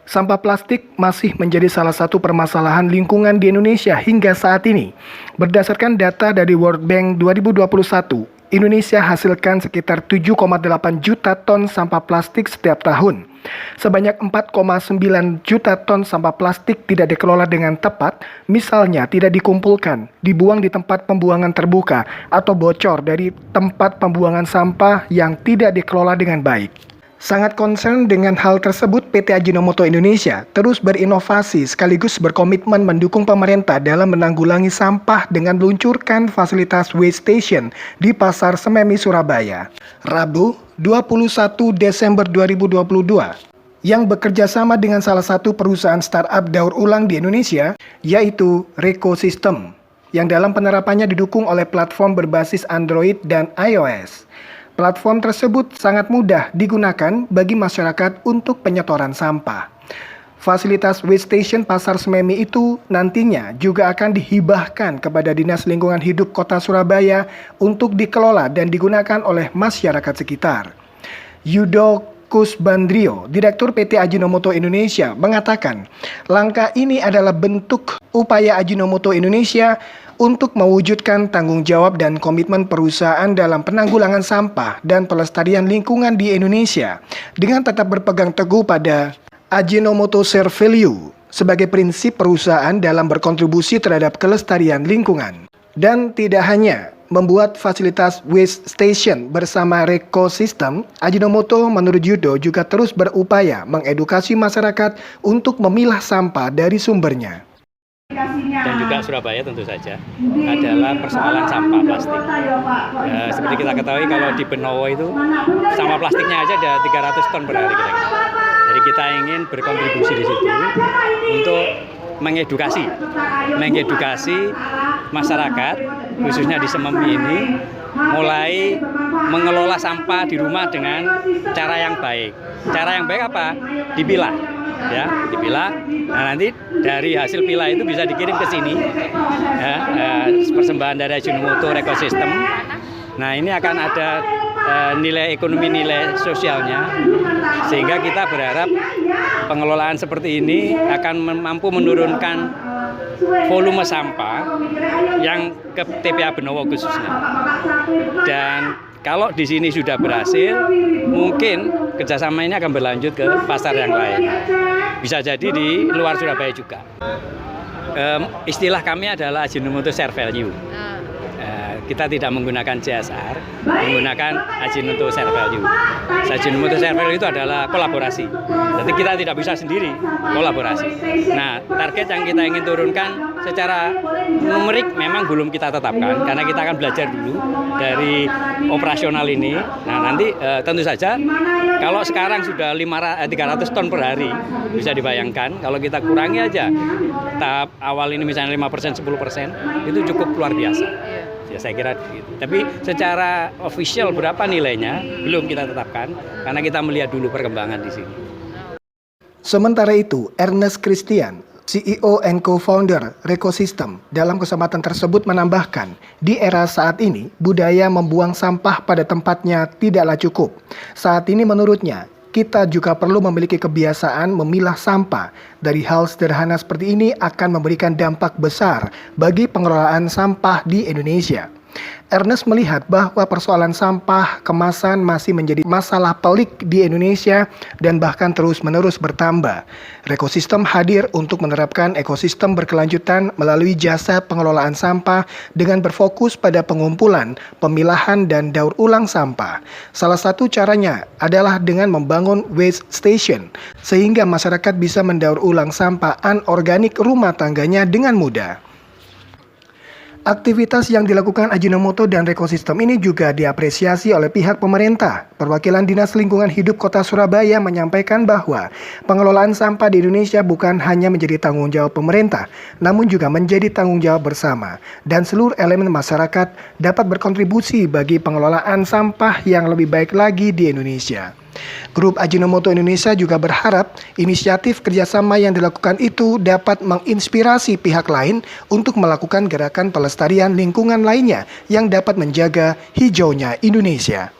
Sampah plastik masih menjadi salah satu permasalahan lingkungan di Indonesia hingga saat ini. Berdasarkan data dari World Bank 2021, Indonesia hasilkan sekitar 7,8 juta ton sampah plastik setiap tahun. Sebanyak 4,9 juta ton sampah plastik tidak dikelola dengan tepat, misalnya tidak dikumpulkan, dibuang di tempat pembuangan terbuka, atau bocor dari tempat pembuangan sampah yang tidak dikelola dengan baik. Sangat concern dengan hal tersebut, PT Ajinomoto Indonesia terus berinovasi sekaligus berkomitmen mendukung pemerintah dalam menanggulangi sampah dengan meluncurkan fasilitas waste station di Pasar Sememi, Surabaya, Rabu 21 Desember 2022, yang bekerja sama dengan salah satu perusahaan startup daur ulang di Indonesia, yaitu Rekosistem, yang dalam penerapannya didukung oleh platform berbasis Android dan iOS. Platform tersebut sangat mudah digunakan bagi masyarakat untuk penyetoran sampah. Fasilitas waste station Pasar Sememi itu nantinya juga akan dihibahkan kepada Dinas Lingkungan Hidup Kota Surabaya untuk dikelola dan digunakan oleh masyarakat sekitar. Yudo Kusbandrio, Direktur PT Ajinomoto Indonesia, mengatakan langkah ini adalah bentuk upaya Ajinomoto Indonesia untuk mewujudkan tanggung jawab dan komitmen perusahaan dalam penanggulangan sampah dan pelestarian lingkungan di Indonesia dengan tetap berpegang teguh pada Ajinomoto Share Value sebagai prinsip perusahaan dalam berkontribusi terhadap kelestarian lingkungan. Dan tidak hanya membuat fasilitas waste station bersama Rekosistem, Ajinomoto menurut Yudo juga terus berupaya mengedukasi masyarakat untuk memilah sampah dari sumbernya. Dan juga Surabaya tentu saja adalah persoalan sampah plastik. Seperti kita ketahui kalau di Benowo itu sampah plastiknya aja ada 300 ton per hari kira-kira. Jadi kita ingin berkontribusi di situ untuk mengedukasi masyarakat khususnya di Sememi ini mulai mengelola sampah di rumah dengan cara yang baik. Cara yang baik apa? Dipilah. Ya, dipilah. Nah, nanti dari hasil pilah itu bisa dikirim ke sini. Ya, persembahan dari Ajinomoto Rekosistem. Nah, ini akan ada nilai ekonomi, nilai sosialnya, sehingga kita berharap pengelolaan seperti ini akan mampu menurunkan volume sampah yang ke TPA Benowo khususnya. Dan kalau di sini sudah berhasil, mungkin kerjasama ini akan berlanjut ke pasar yang lain. Bisa jadi di luar Surabaya juga. Istilah kami adalah Ajinomoto Share Value. Kita tidak menggunakan CSR, menggunakan Ajinomoto Share Value. Ajinomoto Share Value itu adalah kolaborasi. Jadi kita tidak bisa sendiri, kolaborasi. Nah, target yang kita ingin turunkan secara numerik memang belum kita tetapkan, karena kita akan belajar dulu dari operasional ini. Nah, nanti tentu saja kalau sekarang sudah 300 ton per hari, bisa dibayangkan kalau kita kurangi aja tahap awal ini misalnya 5%, 10%, itu cukup luar biasa. Ya, saya kira gitu. Tapi secara official berapa nilainya belum kita tetapkan karena kita melihat dulu perkembangan di sini. Sementara itu, Ernest Christian, CEO and co-founder Rekosistem, dalam kesempatan tersebut menambahkan, di era saat ini, budaya membuang sampah pada tempatnya tidaklah cukup. Saat ini menurutnya, kita juga perlu memiliki kebiasaan memilah sampah. Dari hal sederhana seperti ini akan memberikan dampak besar bagi pengelolaan sampah di Indonesia. Ernest melihat bahwa persoalan sampah kemasan masih menjadi masalah pelik di Indonesia dan bahkan terus-menerus bertambah. Rekosistem hadir untuk menerapkan ekosistem berkelanjutan melalui jasa pengelolaan sampah dengan berfokus pada pengumpulan, pemilahan, dan daur ulang sampah. Salah satu caranya adalah dengan membangun waste station, sehingga masyarakat bisa mendaur ulang sampah anorganik rumah tangganya dengan mudah. Aktivitas yang dilakukan Ajinomoto dan Rekosistem ini juga diapresiasi oleh pihak pemerintah. Perwakilan Dinas Lingkungan Hidup Kota Surabaya menyampaikan bahwa pengelolaan sampah di Indonesia bukan hanya menjadi tanggung jawab pemerintah, namun juga menjadi tanggung jawab bersama. Dan seluruh elemen masyarakat dapat berkontribusi bagi pengelolaan sampah yang lebih baik lagi di Indonesia. Grup Ajinomoto Indonesia juga berharap inisiatif kerjasama yang dilakukan itu dapat menginspirasi pihak lain untuk melakukan gerakan pelestarian lingkungan lainnya yang dapat menjaga hijaunya Indonesia.